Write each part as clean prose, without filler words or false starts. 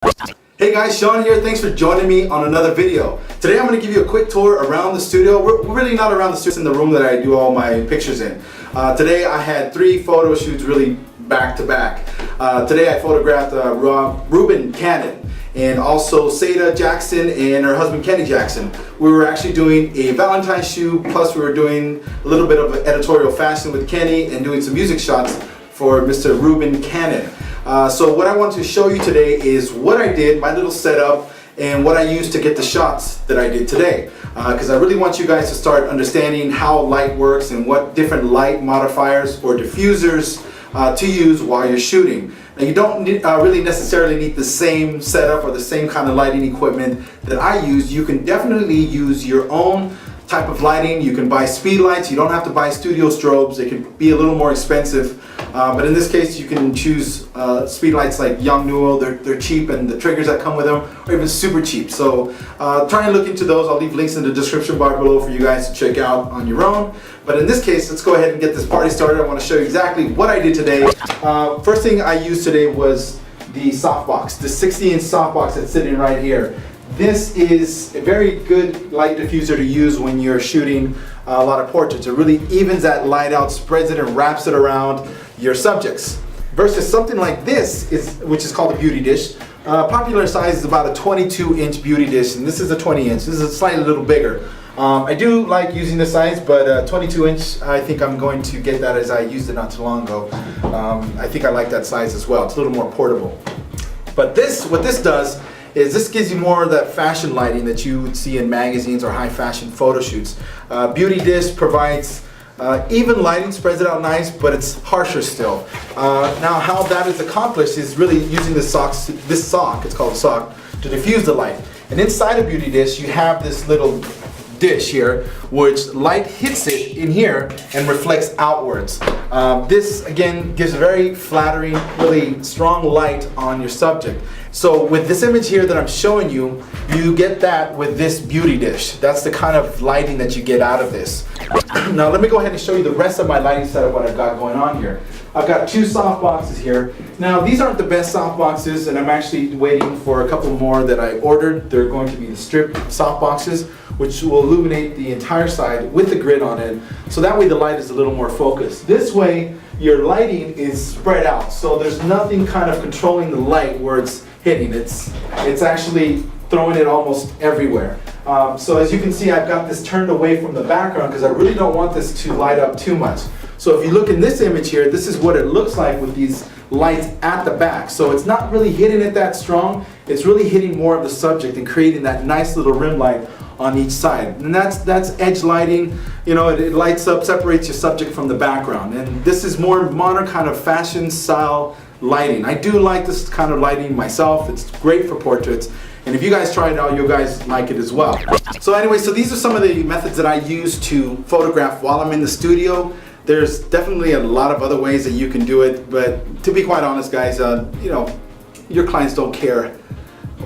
Hey guys, Sean here. Thanks for joining me on another video. Today I'm going to give you a quick tour around the studio. We're really not around the studio, it's in the room that I do all my pictures in. Today I had 3 photo shoots really back to back. Today I photographed Reuben Cannon and also Seda Jackson and her husband Kenny Jackson. We were actually doing a Valentine's shoot, plus we were doing a little bit of editorial fashion with Kenny and doing some music shots for Mr. Reuben Cannon. So what I want to show you today is what I did, my little setup, and what I used to get the shots that I did today. Because I really want you guys to start understanding how light works and what different light modifiers or diffusers to use while you're shooting. Now you don't really necessarily need the same setup or the same kind of lighting equipment that I use. You can definitely use your own type of lighting. You can buy speed lights. You don't have to buy studio strobes. They can be a little more expensive. But in this case, you can choose speed lights like Young Newell. They're cheap, and the triggers that come with them are even super cheap. So try and look into those. I'll leave links in the description bar below for you guys to check out on your own. But in this case, let's go ahead and get this party started. I want to show you exactly what I did today. First thing I used today was the softbox, the 60-inch softbox that's sitting right here. This is a very good light diffuser to use when you're shooting a lot of portraits. It really evens that light out, spreads it, and wraps it around your subjects. Versus something like this, which is called a beauty dish. Popular size is about a 22-inch beauty dish, and this is a 20-inch. This is a slightly little bigger. I do like using this size, but 22-inch, I think I'm going to get that as I used it not too long ago. I think I like that size as well. It's a little more portable. But what this does is this gives you more of that fashion lighting that you would see in magazines or high fashion photo shoots. Beauty dish provides even lighting, spreads it out nice, but it's harsher still. Now how that is accomplished is really using this sock, it's called a sock, to diffuse the light. And inside a beauty dish you have this little dish here, which light hits it in here and reflects outwards. This again gives a very flattering, really strong light on your subject. So with this image here that I'm showing you, you get that with this beauty dish. That's the kind of lighting that you get out of this. Now let me go ahead and show you the rest of my lighting setup, what I've got going on here. I've got 2 soft boxes here. Now these aren't the best soft boxes, and I'm actually waiting for a couple more that I ordered. They're going to be the strip soft boxes, which will illuminate the entire side with the grid on it. So that way the light is a little more focused. This way your lighting is spread out. So there's nothing kind of controlling the light where it's hitting. It's actually throwing it almost everywhere. So as you can see, I've got this turned away from the background because I really don't want this to light up too much. So if you look in this image here, this is what it looks like with these lights at the back. So it's not really hitting it that strong. It's really hitting more of the subject and creating that nice little rim light on each side. And that's edge lighting. You know, it lights up, separates your subject from the background. And this is more modern kind of fashion style lighting. I do like this kind of lighting myself. It's great for portraits. And if you guys try it out, you guys like it as well. So anyway, so these are some of the methods that I use to photograph while I'm in the studio. There's definitely a lot of other ways that you can do it, but to be quite honest, guys, you know, your clients don't care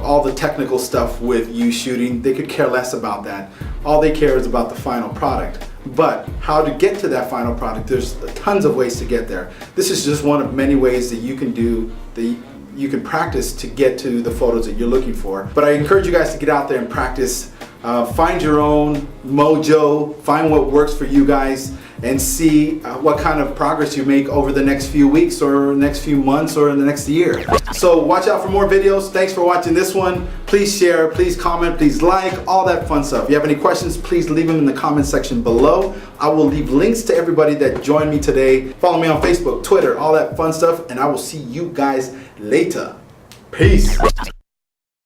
all the technical stuff with you shooting. They could care less about that. All they care is about the final product. But how to get to that final product, there's tons of ways to get there. This is just one of many ways that you can do, that you can practice to get to the photos that you're looking for. But I encourage you guys to get out there and practice. Find your own mojo, find what works for you guys, and see what kind of progress you make over the next few weeks or next few months or in the next year. So watch out for more videos. Thanks for watching this one. Please share, please comment, please like, all that fun stuff. If you have any questions, please leave them in the comment section below. I will leave links to everybody that joined me today. Follow me on Facebook, Twitter, all that fun stuff, and I will see you guys later. Peace.